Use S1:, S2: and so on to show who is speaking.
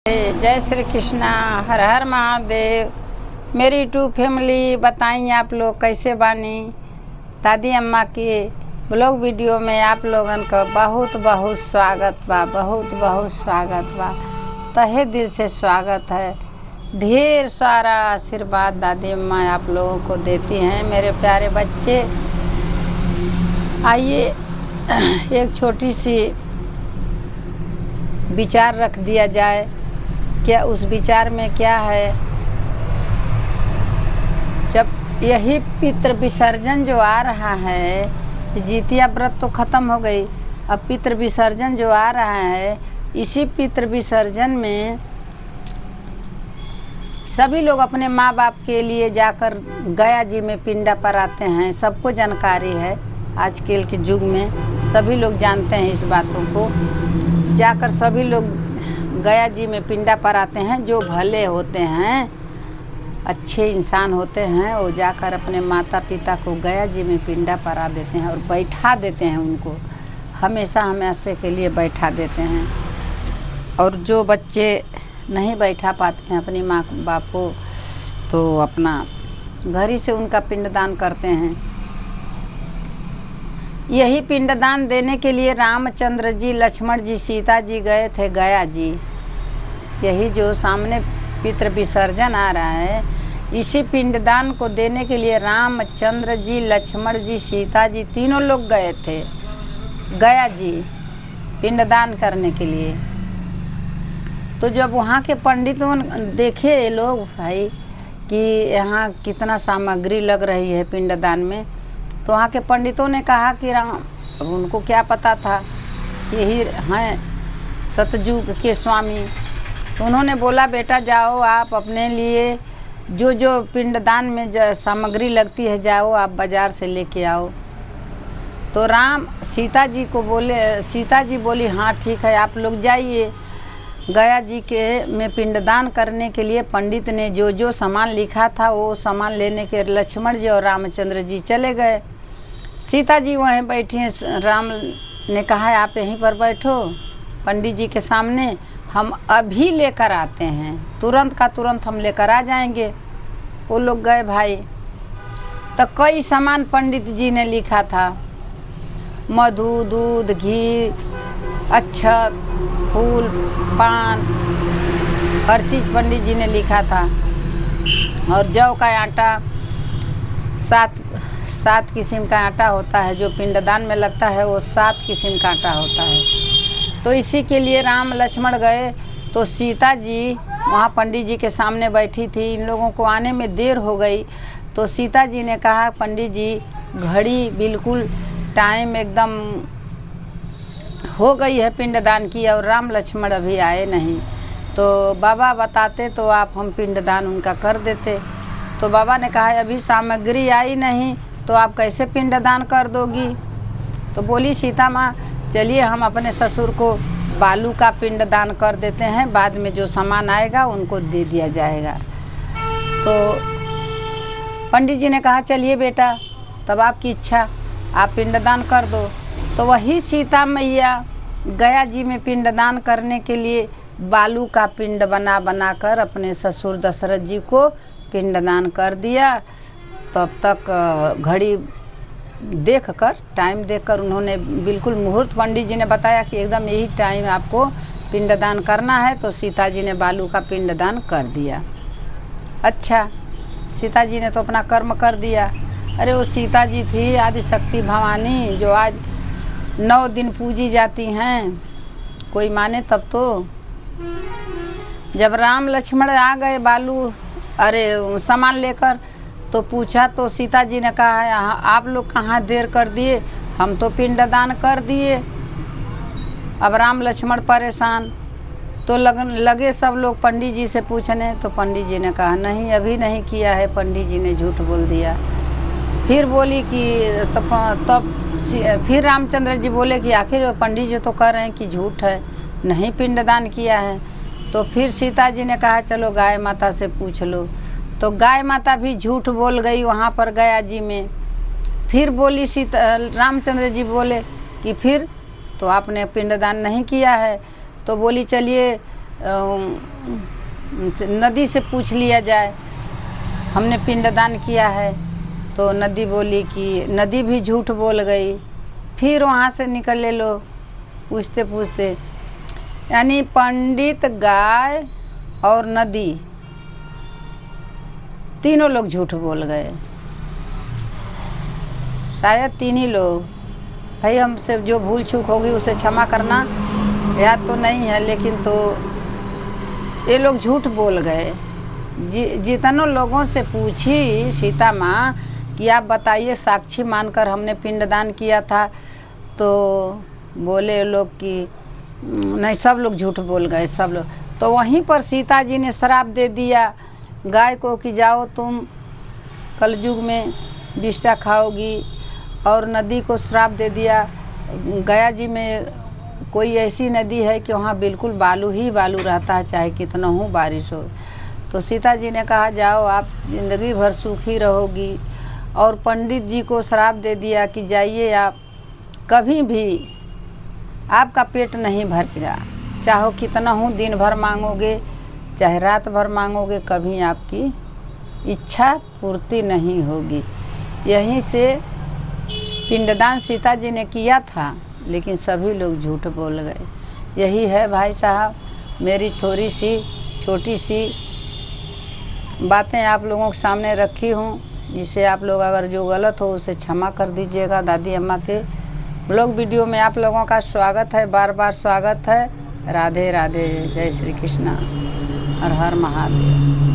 S1: जय श्री कृष्णा, हर हर महादेव। मेरी YouTube family बताइए आप लोग कैसे बानी। दादी अम्मा की ब्लॉग वीडियो में आप लोगन का बहुत बहुत स्वागत बा, बहुत स्वागत बा। तहे दिल से स्वागत है। ढेर सारा आशीर्वाद दादी अम्मा आप लोगों को देती हैं मेरे प्यारे बच्चे। आइए एक छोटी सी विचार रख दिया जाए। क्या उस विचार में क्या है, जब यही पितृ विसर्जन जो आ रहा है, जितिया व्रत तो ख़त्म हो गई, अब पितृ विसर्जन जो आ रहा है, इसी पितृ विसर्जन में सभी लोग अपने माँ बाप के लिए जाकर गया जी में पिंडा कराते हैं। सबको जानकारी है, आजकल के युग में सभी लोग जानते हैं इस बातों को। जाकर सभी लोग गया जी में पिंडा कराते हैं। जो भले होते हैं, अच्छे इंसान होते हैं, वो जाकर अपने माता पिता को गया जी में पिंडा करा देते हैं और बैठा देते हैं। उनको हमेशा हमेशा के लिए बैठा देते हैं। और जो बच्चे नहीं बैठा पाते हैं अपनी माँ बाप को, तो अपना घर ही से उनका पिंडदान करते हैं। यही पिंडदान देने के लिए रामचंद्र जी, लक्ष्मण जी, सीता जी गए थे गया जी। यही जो सामने पितृ विसर्जन आ रहा है, इसी पिंडदान को देने के लिए रामचंद्र जी, लक्ष्मण जी, सीता जी तीनों लोग गए थे गया जी पिंडदान करने के लिए। तो जब वहाँ के पंडितों देखे ये लोग भाई कि यहाँ कितना सामग्री लग रही है पिंडदान में, तो वहाँ के पंडितों ने कहा कि उनको क्या पता था कि यही हैं सतयुग के स्वामी। तो उन्होंने बोला, बेटा जाओ आप अपने लिए जो जो पिंडदान में जो सामग्री लगती है, जाओ आप बाज़ार से लेके आओ। तो सीता जी को बोले, सीता जी बोली हाँ ठीक है, आप लोग जाइए। गया जी के में पिंडदान करने के लिए पंडित ने जो जो सामान लिखा था वो सामान लेने के लक्ष्मण जी और रामचंद्र जी चले गए। सीता जी वहीं बैठी हैं। राम ने कहा आप यहीं पर बैठो पंडित जी के सामने, हम अभी लेकर आते हैं, तुरंत का तुरंत हम लेकर आ जाएंगे। वो लोग गए भाई, तो कई सामान पंडित जी ने लिखा था, मधु, दूध, घी, अक्षत, फूल, पान, हर चीज़ पंडित जी ने लिखा था। और जौ का आटा, सात किस्म का आटा होता है जो पिंडदान में लगता है, वो 7 किस्म का आटा होता है। तो इसी के लिए राम लक्ष्मण गए। तो सीता जी वहाँ पंडित जी के सामने बैठी थी। इन लोगों को आने में देर हो गई, तो सीता जी ने कहा, पंडित जी घड़ी बिल्कुल टाइम एकदम हो गई है पिंडदान की, और राम लक्ष्मण अभी आए नहीं। तो बाबा बताते तो हम पिंडदान उनका कर देते। तो बाबा ने कहा अभी सामग्री आई नहीं, तो आप कैसे पिंडदान कर दोगी। तो बोली सीता माँ, चलिए हम अपने ससुर को बालू का पिंडदान कर देते हैं, बाद में जो सामान आएगा उनको दे दिया जाएगा। तो पंडित जी ने कहा चलिए बेटा, तब आपकी इच्छा, आप पिंडदान कर दो। तो वही सीता मैया गया जी में पिंडदान करने के लिए बालू का पिंड बनाकर अपने ससुर दशरथ जी को पिंडदान कर दिया। तब तक घड़ी देखकर, टाइम देखकर उन्होंने बिल्कुल मुहूर्त, पंडित जी ने बताया कि एकदम यही टाइम आपको पिंडदान करना है। तो सीता जी ने बालू का पिंडदान कर दिया। अच्छा, सीता जी ने तो अपना कर्म कर दिया। अरे वो सीता जी थी आदिशक्ति भवानी, जो आज 9 दिन पूजी जाती हैं, कोई माने तब तो। जब राम लक्ष्मण आ गए सामान लेकर, तो पूछा, तो सीता जी ने कहा आप लोग कहाँ देर कर दिए, हम तो पिंडदान कर दिए। अब राम लक्ष्मण परेशान, तो लगे सब लोग पंडित जी से पूछने। तो पंडित जी ने कहा नहीं, अभी नहीं किया है, पंडित जी ने झूठ बोल दिया। फिर बोली कि तब फिर रामचंद्र जी बोले कि आखिर पंडित जी तो कह रहे हैं कि झूठ है, नहीं पिंडदान किया है। तो फिर सीता जी ने कहा चलो गाय माता से पूछ लो। तो गाय माता भी झूठ बोल गई वहाँ पर गया जी में। फिर बोली रामचंद्र जी बोले कि फिर तो आपने पिंडदान नहीं किया है। तो बोली चलिए नदी से पूछ लिया जाए हमने पिंडदान किया है। तो नदी बोली कि नदी भी झूठ बोल गई। फिर वहाँ से निकले लोग पूछते पूछते, यानी पंडित, गाय और नदी तीनों लोग झूठ बोल गए। शायद तीन ही लोग। भाई हमसे जो भूल चूक होगी उसे क्षमा करना, याद तो नहीं है, लेकिन तो ये लोग झूठ बोल गए। जितनों लोगों से पूछी सीता माँ कि आप बताइए, साक्षी मानकर हमने पिंडदान किया था, तो बोले लोग कि नहीं, सब लोग झूठ बोल गए, सब लोग। तो वहीं पर सीता जी ने श्राप दे दिया गाय को कि जाओ तुम कलयुग में विष्ठा खाओगी, और नदी को श्राप दे दिया। गया जी में कोई ऐसी नदी है कि वहाँ बिल्कुल बालू ही बालू रहता है, चाहे कितना हो बारिश हो। तो सीता जी ने कहा जाओ आप ज़िंदगी भर सूखी रहोगी। और पंडित जी को श्राप दे दिया कि जाइए आप कभी भी आपका पेट नहीं भरेगा, चाहो कितना हो दिन भर मांगोगे, चाहे रात भर मांगोगे, कभी आपकी इच्छा पूर्ति नहीं होगी। यहीं से पिंडदान सीता जी ने किया था, लेकिन सभी लोग झूठ बोल गए। यही है भाई साहब मेरी थोड़ी सी छोटी सी बातें आप लोगों के सामने रखी हूँ, जिसे आप लोग अगर जो गलत हो उसे क्षमा कर दीजिएगा। दादी अम्मा के ब्लॉग वीडियो में आप लोगों का स्वागत है, बार बार स्वागत है। राधे राधे, जय श्री कृष्णा, हर हर महादेव।